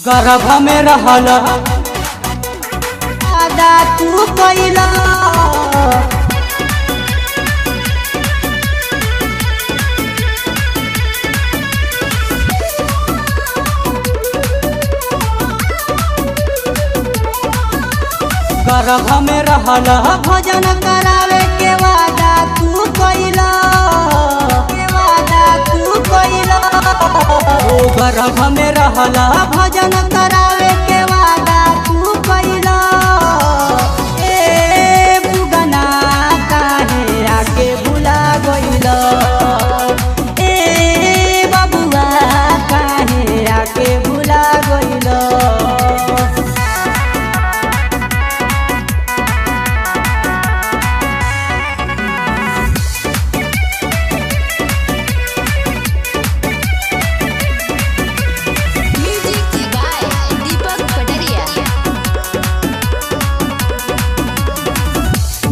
गर्भ में रहल आदा तू कैला गर्भ में रहल भोजन करावे के वादा तू कैला गर्भ में रहल भोजन करावे के वादा तू कैला ए बुगना काहे आके भुला गइल ए बबुआ काहे आके भुला गइल।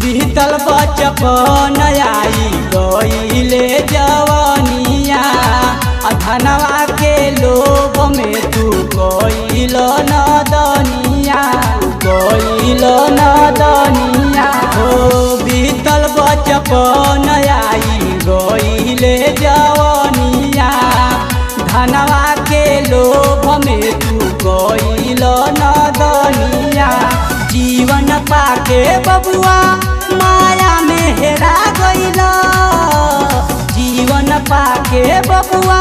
बीतल बचपन आई गईले जवानिया धनवा के लोभ में तू गईल नदनिया हो बीतल बचपन आई गईले जवानिया धनवा के लोभ में तू गईल नदनिया जीवन पाके बबुआ माया में हेरा गइल जीवन पाके बबुआ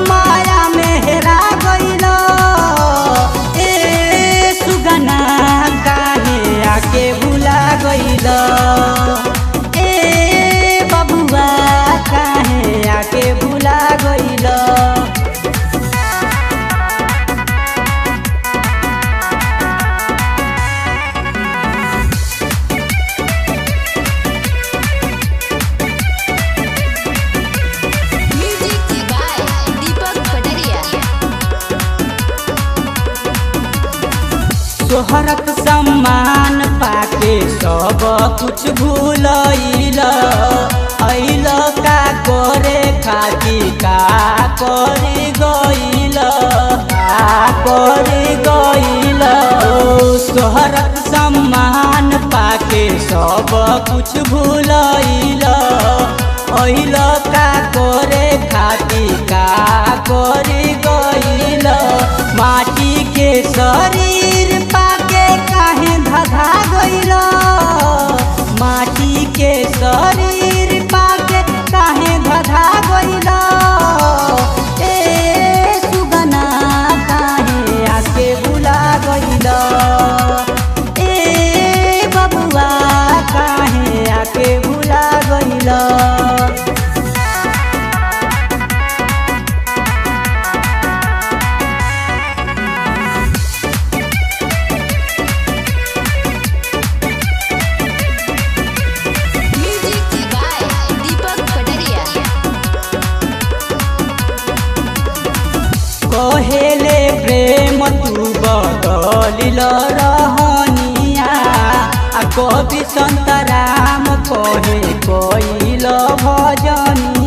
माया में हेरा गइल ए सुगना काहे आके भुला गइल ए बबुआ काहे आके भुला गइल। तोहरक सम्मान पाके सब कुछ भूलैल अइल का करे खातिर का करे गइल तोहरक सम्मान पाके सब कुछ भूलैल अइल का करे खातिर का करे गइल माटी के शरीर पाके काहे धधा गइल माटी के शरीर पाके काहे धधा गइल ए सुगना काहे आके भुला गइल ए बबुआ काहे आके भुला गइल। कहेले प्रेम तू बदलिल रहनिया कवि संतराम कहे कइल भजनिया।